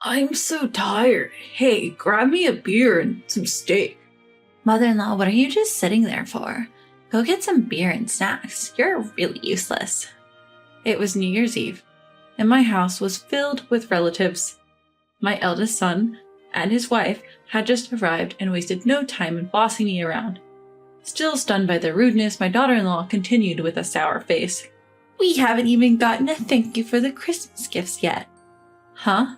I'm so tired. Hey, grab me a beer and some steak. Mother-in-law, what are you just sitting there for? Go get some beer and snacks. You're really useless. It was New Year's Eve, and my house was filled with relatives. My eldest son and his wife had just arrived and wasted no time in bossing me around. Still stunned by their rudeness, my daughter-in-law continued with a sour face. We haven't even gotten a thank you for the Christmas gifts yet. Huh?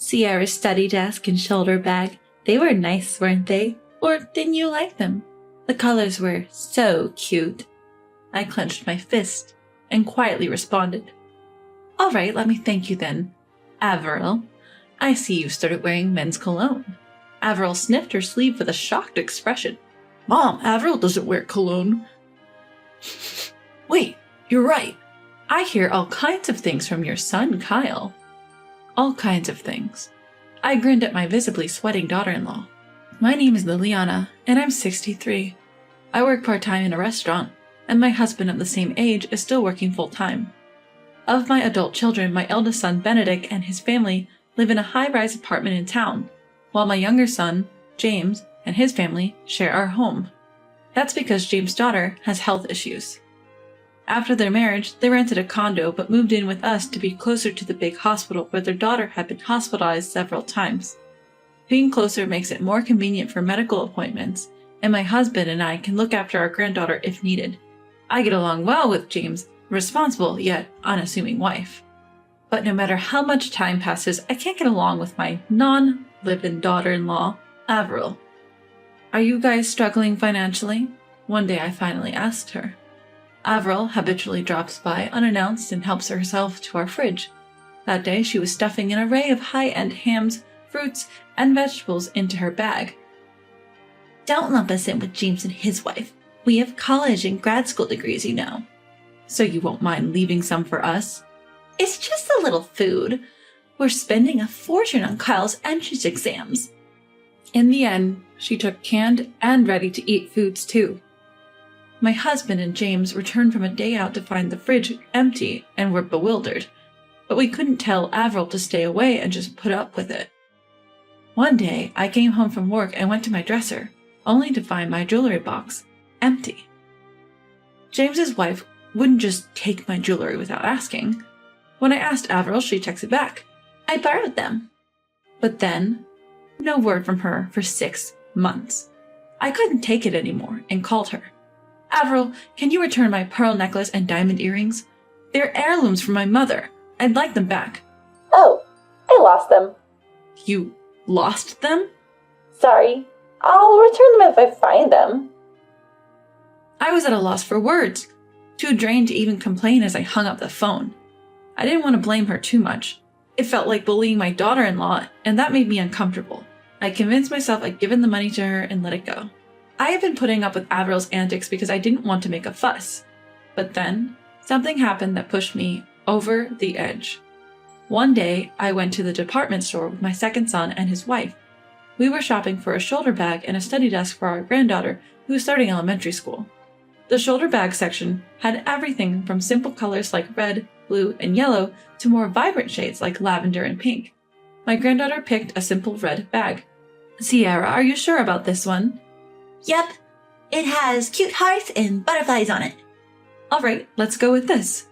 Sierra's study desk and shoulder bag. They were nice, weren't they? Or didn't you like them? The colors were so cute. I clenched my fist and quietly responded. All right, let me thank you then. Avril, I see you've started wearing men's cologne. Avril sniffed her sleeve with a shocked expression. Mom, Avril doesn't wear cologne. Wait, you're right. I hear all kinds of things from your son, Kyle. All kinds of things. I grinned at my visibly sweating daughter-in-law. My name is Liliana, and I'm 63. I work part-time in a restaurant, and my husband of the same age is still working full-time. Of my adult children, my eldest son, Benedict, and his family live in a high-rise apartment in town, while my younger son, James, and his family share our home. That's because James' daughter has health issues. After their marriage, they rented a condo but moved in with us to be closer to the big hospital where their daughter had been hospitalized several times. Being closer makes it more convenient for medical appointments, and my husband and I can look after our granddaughter if needed. I get along well with James' responsible yet unassuming wife. But no matter how much time passes, I can't get along with my non-live-in daughter-in-law, Avril. Are you guys struggling financially? One day I finally asked her. Avril habitually drops by unannounced and helps herself to our fridge. That day she was stuffing an array of high-end hams, fruits, and vegetables into her bag. Don't lump us in with James and his wife. We have college and grad school degrees, you know. So you won't mind leaving some for us? It's just a little food. We're spending a fortune on Kyle's entrance exams. In the end, she took canned and ready-to-eat foods too. My husband and James returned from a day out to find the fridge empty and were bewildered, but we couldn't tell Avril to stay away and just put up with it. One day, I came home from work and went to my dresser, only to find my jewelry box empty. James's wife wouldn't just take my jewelry without asking. When I asked Avril, she texted back, I borrowed them. But then, no word from her for 6 months. I couldn't take it anymore and called her. Avril, can you return my pearl necklace and diamond earrings? They're heirlooms from my mother. I'd like them back. Oh, I lost them. You lost them? Sorry. I'll return them if I find them. I was at a loss for words, too drained to even complain as I hung up the phone. I didn't want to blame her too much. It felt like bullying my daughter-in-law, and that made me uncomfortable. I convinced myself I'd given the money to her and let it go. I had been putting up with Avril's antics because I didn't want to make a fuss. But then, something happened that pushed me over the edge. One day, I went to the department store with my second son and his wife. We were shopping for a shoulder bag and a study desk for our granddaughter, who was starting elementary school. The shoulder bag section had everything from simple colors like red, blue, and yellow to more vibrant shades like lavender and pink. My granddaughter picked a simple red bag. Sierra, are you sure about this one? Yep. It has cute hearts and butterflies on it. All right, let's go with this.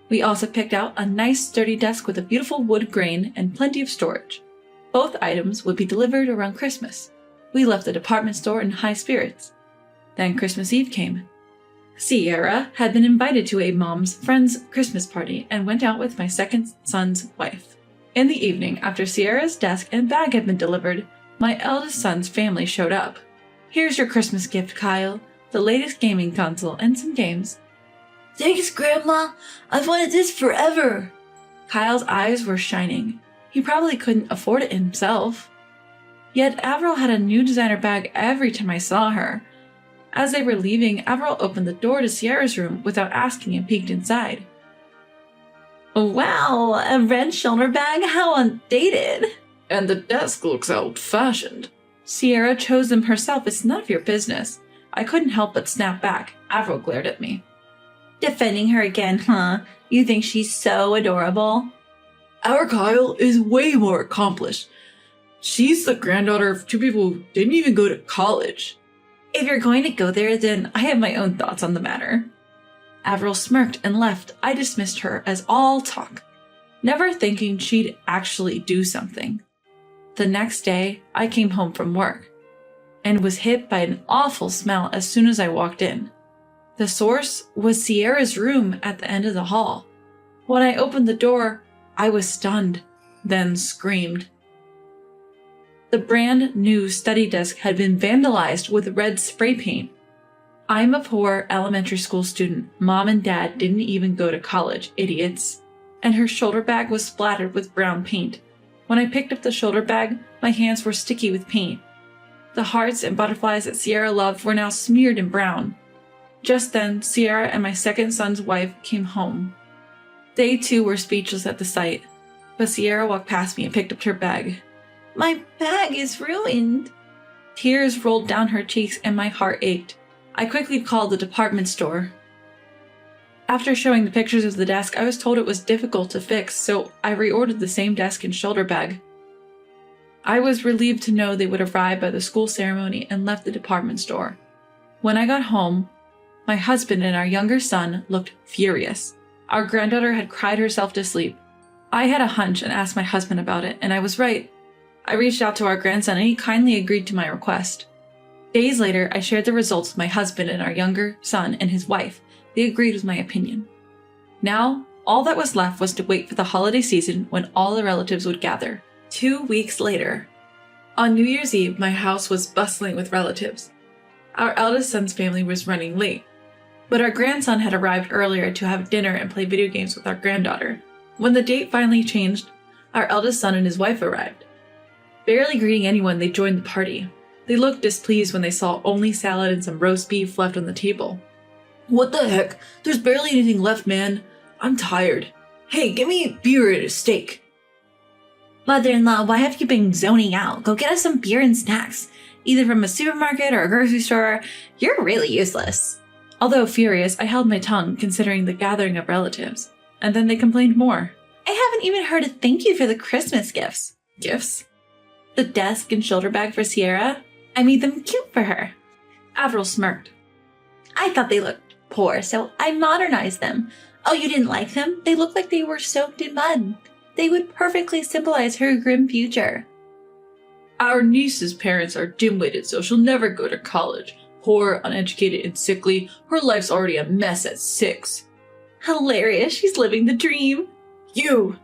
We also picked out a nice sturdy desk with a beautiful wood grain and plenty of storage. Both items would be delivered around Christmas. We left the department store in high spirits. Then Christmas Eve came. Sierra had been invited to a mom's friend's Christmas party and went out with my second son's wife. In the evening, after Sierra's desk and bag had been delivered, my eldest son's family showed up. Here's your Christmas gift, Kyle. The latest gaming console and some games. Thanks, Grandma. I've wanted this forever. Kyle's eyes were shining. He probably couldn't afford it himself. Yet Avril had a new designer bag every time I saw her. As they were leaving, Avril opened the door to Sierra's room without asking and peeked inside. Wow, a red shoulder bag? How undated. And the desk looks old-fashioned. Sierra chose them herself. It's none of your business. I couldn't help but snap back. Avril glared at me. Defending her again, huh? You think she's so adorable? Our Kyle is way more accomplished. She's the granddaughter of two people who didn't even go to college. If you're going to go there, then I have my own thoughts on the matter. Avril smirked and left. I dismissed her as all talk, never thinking she'd actually do something. The next day, I came home from work and was hit by an awful smell as soon as I walked in. The source was Sierra's room at the end of the hall. When I opened the door, I was stunned, then screamed. The brand new study desk had been vandalized with red spray paint. I'm a poor elementary school student. Mom and Dad didn't even go to college, idiots. And her shoulder bag was splattered with brown paint. When I picked up the shoulder bag, my hands were sticky with paint. The hearts and butterflies that Sierra loved were now smeared in brown. Just then, Sierra and my second son's wife came home. They too were speechless at the sight, but Sierra walked past me and picked up her bag. My bag is ruined. Tears rolled down her cheeks and my heart ached. I quickly called the department store. After showing the pictures of the desk, I was told it was difficult to fix, so I reordered the same desk and shoulder bag. I was relieved to know they would arrive by the school ceremony and left the department store. When I got home, my husband and our younger son looked furious. Our granddaughter had cried herself to sleep. I had a hunch and asked my husband about it, and I was right. I reached out to our grandson and he kindly agreed to my request. Days later, I shared the results with my husband and our younger son and his wife. They agreed with my opinion. Now, all that was left was to wait for the holiday season when all the relatives would gather. 2 weeks later. On New Year's Eve, my house was bustling with relatives. Our eldest son's family was running late, but our grandson had arrived earlier to have dinner and play video games with our granddaughter. When the date finally changed, our eldest son and his wife arrived. Barely greeting anyone, they joined the party. They looked displeased when they saw only salad and some roast beef left on the table. What the heck? There's barely anything left, man. I'm tired. Hey, give me beer and a steak. Mother-in-law, why have you been zoning out? Go get us some beer and snacks, either from a supermarket or a grocery store. You're really useless. Although furious, I held my tongue, considering the gathering of relatives. And then they complained more. I haven't even heard a thank you for the Christmas gifts. Gifts? The desk and shoulder bag for Sierra? I made them cute for her. Avril smirked. I thought they looked poor, so I modernized them. Oh, you didn't like them? They looked like they were soaked in mud. They would perfectly symbolize her grim future. Our niece's parents are dim-witted, so she'll never go to college. Poor, uneducated, and sickly. Her life's already a mess at 6. Hilarious. She's living the dream. You!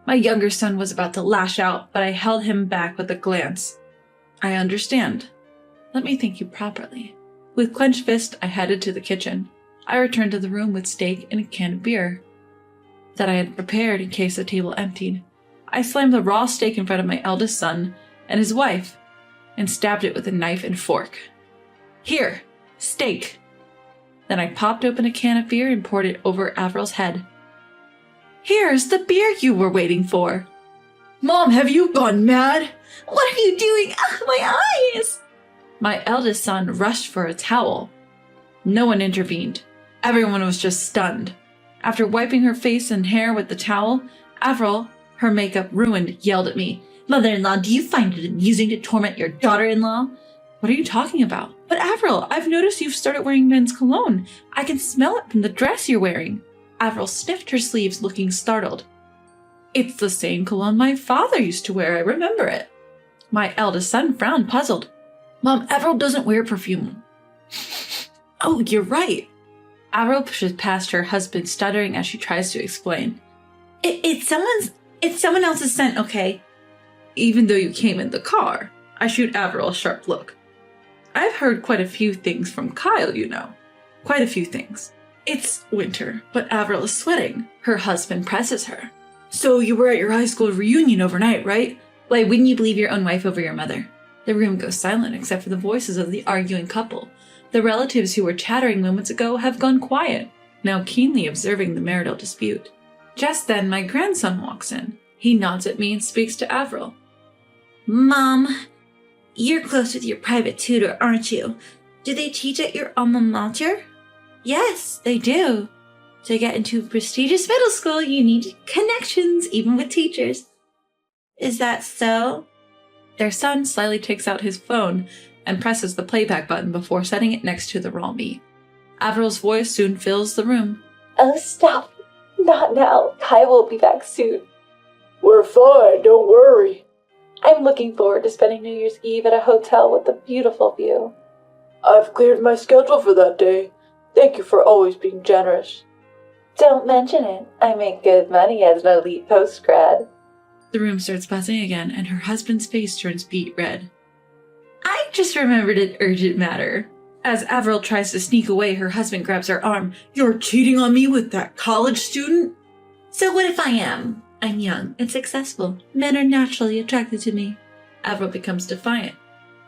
My younger son was about to lash out, but I held him back with a glance. I understand. Let me thank you properly. With clenched fist, I headed to the kitchen. I returned to the room with steak and a can of beer that I had prepared in case the table emptied. I slammed the raw steak in front of my eldest son and his wife and stabbed it with a knife and fork. Here, steak. Then I popped open a can of beer and poured it over Avril's head. Here's the beer you were waiting for. Mom, have you gone mad? What are you doing? My eyes! My eldest son rushed for a towel. No one intervened. Everyone was just stunned. After wiping her face and hair with the towel, Avril, her makeup ruined, yelled at me. Mother-in-law, do you find it amusing to torment your daughter-in-law? What are you talking about? But Avril, I've noticed you've started wearing men's cologne. I can smell it from the dress you're wearing. Avril sniffed her sleeves, looking startled. It's the same cologne my father used to wear, I remember it. My eldest son frowned, puzzled. Mom, Avril doesn't wear perfume. Oh, you're right. Avril pushes past her husband, stuttering as she tries to explain. It's someone else's scent, okay? Even though you came in the car. I shoot Avril a sharp look. I've heard quite a few things from Kyle, you know. Quite a few things. It's winter, but Avril is sweating. Her husband presses her. So you were at your high school reunion overnight, right? Why wouldn't you believe your own wife over your mother? The room goes silent except for the voices of the arguing couple. The relatives who were chattering moments ago have gone quiet, now keenly observing the marital dispute. Just then, my grandson walks in. He nods at me and speaks to Avril. Mom, you're close with your private tutor, aren't you? Do they teach at your alma mater? Yes, they do. To get into a prestigious middle school, you need connections, even with teachers. Is that so? Their son slyly takes out his phone and presses the playback button before setting it next to the raw meat. Averil's voice soon fills the room. Oh, stop. Not now. Kai will be back soon. We're fine, don't worry. I'm looking forward to spending New Year's Eve at a hotel with a beautiful view. I've cleared my schedule for that day. Thank you for always being generous. Don't mention it. I make good money as an elite post-grad. The room starts buzzing again, and her husband's face turns beet red. I just remembered an urgent matter. As Avril tries to sneak away, her husband grabs her arm. You're cheating on me with that college student? So what if I am? I'm young and successful. Men are naturally attracted to me. Avril becomes defiant.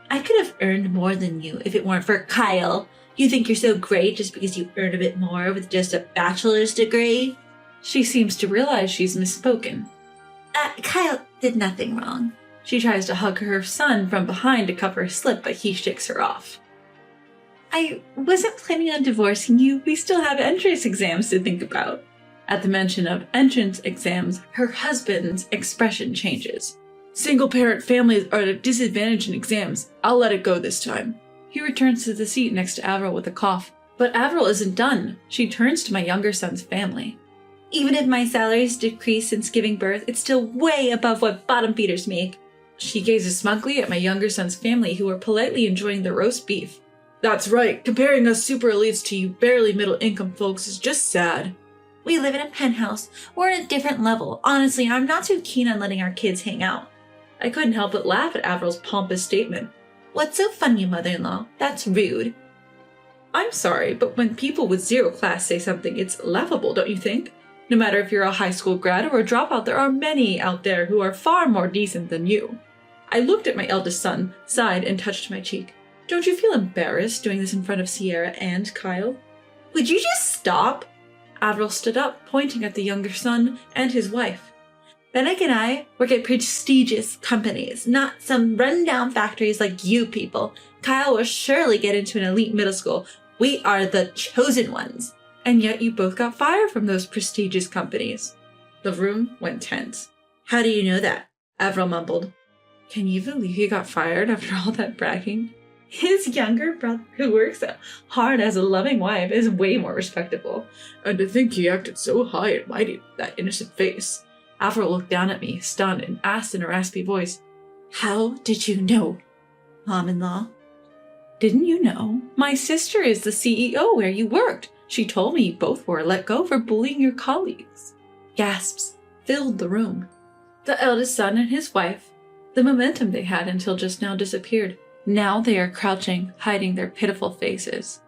I could have earned more than you if it weren't for Kyle. You think you're so great just because you earn a bit more with just a bachelor's degree? She seems to realize she's misspoken. Kyle did nothing wrong. She tries to hug her son from behind to cover her slip, but he shakes her off. I wasn't planning on divorcing you. We still have entrance exams to think about. At the mention of entrance exams, her husband's expression changes. Single-parent families are at a disadvantage in exams. I'll let it go this time. He returns to the seat next to Avril with a cough. But Avril isn't done. She turns to my younger son's family. Even if my salary's decreased since giving birth, it's still way above what bottom feeders make. She gazes smugly at my younger son's family, who are politely enjoying the roast beef. That's right, comparing us super elites to you barely middle-income folks is just sad. We live in a penthouse. We're at a different level. Honestly, I'm not too keen on letting our kids hang out. I couldn't help but laugh at Avril's pompous statement. What's so funny, mother-in-law? That's rude. I'm sorry, but when people with zero class say something, it's laughable, don't you think? No matter if you're a high school grad or a dropout, there are many out there who are far more decent than you. I looked at my eldest son, sighed, and touched my cheek. Don't you feel embarrassed doing this in front of Sierra and Kyle? Would you just stop? Avril stood up, pointing at the younger son and his wife. Benek and I work at prestigious companies, not some rundown factories like you people. Kyle will surely get into an elite middle school. We are the chosen ones. And yet you both got fired from those prestigious companies. The room went tense. How do you know that? Avril mumbled. Can you believe he got fired after all that bragging? His younger brother, who works hard as a loving wife, is way more respectable. And to think he acted so high and mighty with that innocent face. Avril looked down at me, stunned, and asked in a raspy voice, How did you know, Mom-in-law? Didn't you know? My sister is the CEO where you worked. She told me you both were let go for bullying your colleagues. Gasps filled the room. The eldest son and his wife, the momentum they had until just now disappeared. Now they are crouching, hiding their pitiful faces.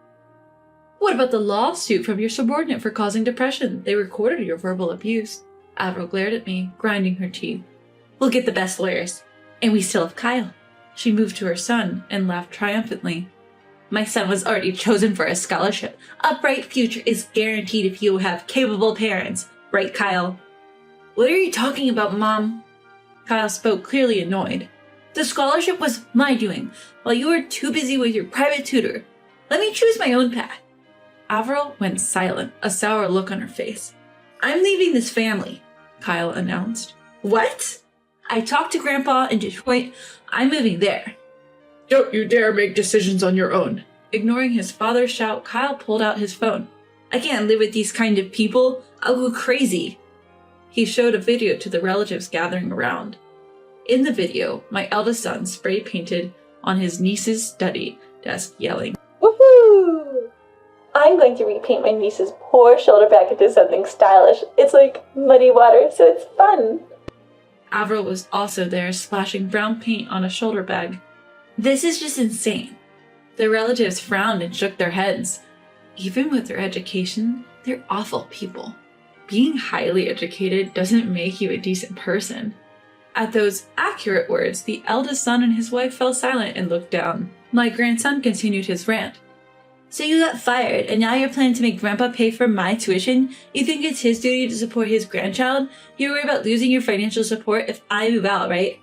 What about the lawsuit from your subordinate for causing depression? They recorded your verbal abuse. Avril glared at me, grinding her teeth. We'll get the best lawyers. And we still have Kyle. She moved to her son and laughed triumphantly. My son was already chosen for a scholarship. A bright future is guaranteed if you have capable parents. Right, Kyle? What are you talking about, Mom? Kyle spoke, clearly annoyed. The scholarship was my doing, while you were too busy with your private tutor. Let me choose my own path. Avril went silent, a sour look on her face. I'm leaving this family, Kyle announced. What? I talked to Grandpa in Detroit. I'm moving there. Don't you dare make decisions on your own. Ignoring his father's shout, Kyle pulled out his phone. I can't live with these kind of people. I'll go crazy. He showed a video to the relatives gathering around. In the video, my eldest son spray painted on his niece's study desk, yelling, Woohoo! I'm going to repaint my niece's poor shoulder bag into something stylish. It's like muddy water, so it's fun. Avril was also there, splashing brown paint on a shoulder bag. This is just insane. The relatives frowned and shook their heads. Even with their education, they're awful people. Being highly educated doesn't make you a decent person. At those accurate words, the eldest son and his wife fell silent and looked down. My grandson continued his rant. So you got fired, and now you're planning to make Grandpa pay for my tuition? You think it's his duty to support his grandchild? You worry about losing your financial support if I move out, right?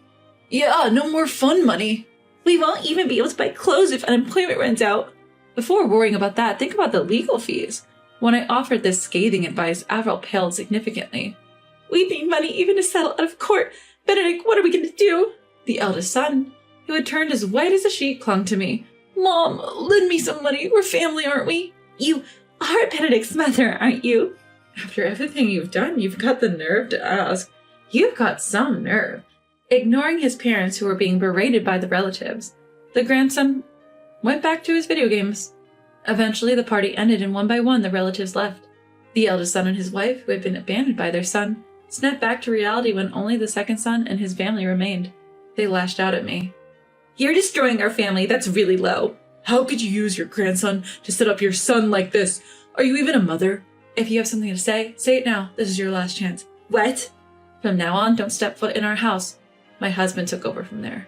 Yeah, no more fun money. We won't even be able to buy clothes if unemployment runs out. Before worrying about that, think about the legal fees. When I offered this scathing advice, Avril paled significantly. We need money even to settle out of court. Benedict, what are we going to do? The eldest son, who had turned as white as a sheet, clung to me. Mom, lend me some money. We're family, aren't we? You are Benedict's mother, aren't you? After everything you've done, you've got the nerve to ask. You've got some nerve. Ignoring his parents who were being berated by the relatives, the grandson went back to his video games. Eventually, the party ended and one by one the relatives left. The eldest son and his wife, who had been abandoned by their son, snapped back to reality when only the second son and his family remained. They lashed out at me. You're destroying our family. That's really low. How could you use your grandson to set up your son like this? Are you even a mother? If you have something to say it now. This is your last chance. What? From now on, don't step foot in our house. My husband took over from there.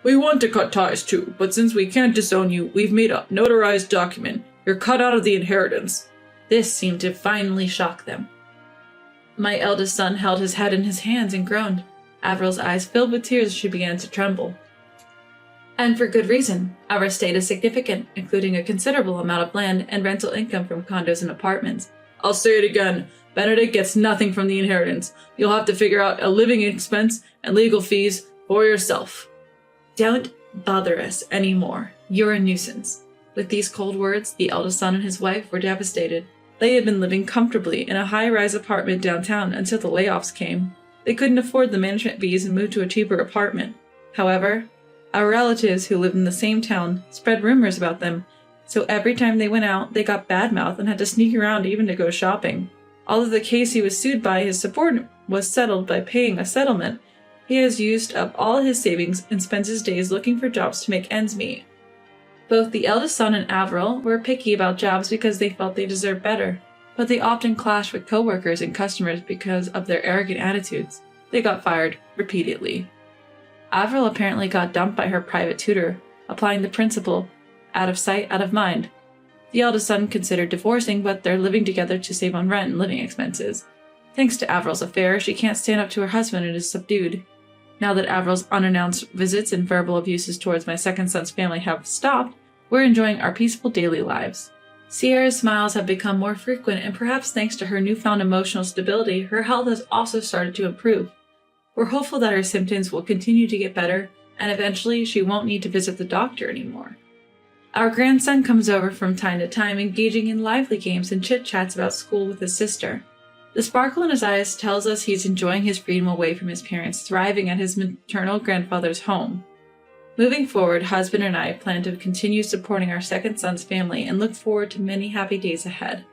We want to cut ties too, but since we can't disown you, we've made a notarized document. You're cut out of the inheritance. This seemed to finally shock them. My eldest son held his head in his hands and groaned. Avril's eyes filled with tears as she began to tremble. And for good reason. Our estate is significant, including a considerable amount of land and rental income from condos and apartments. I'll say it again. Benedict gets nothing from the inheritance. You'll have to figure out a living expense and legal fees for yourself. Don't bother us anymore. You're a nuisance. With these cold words, the eldest son and his wife were devastated. They had been living comfortably in a high-rise apartment downtown until the layoffs came. They couldn't afford the management fees and moved to a cheaper apartment. However, our relatives who lived in the same town spread rumors about them, so every time they went out, they got badmouthed and had to sneak around even to go shopping. Although the case he was sued by his subordinate was settled by paying a settlement, he has used up all his savings and spends his days looking for jobs to make ends meet. Both the eldest son and Avril were picky about jobs because they felt they deserved better, but they often clashed with coworkers and customers because of their arrogant attitudes. They got fired repeatedly. Avril apparently got dumped by her private tutor, applying the principle, out of sight, out of mind. The eldest son considered divorcing, but they're living together to save on rent and living expenses. Thanks to Avril's affair, she can't stand up to her husband and is subdued. Now that Avril's unannounced visits and verbal abuses towards my second son's family have stopped, we're enjoying our peaceful daily lives. Sierra's smiles have become more frequent, and perhaps thanks to her newfound emotional stability, her health has also started to improve. We're hopeful that her symptoms will continue to get better, and eventually she won't need to visit the doctor anymore. Our grandson comes over from time to time, engaging in lively games and chit-chats about school with his sister. The sparkle in his eyes tells us he's enjoying his freedom away from his parents, thriving at his maternal grandfather's home. Moving forward, husband and I plan to continue supporting our second son's family and look forward to many happy days ahead.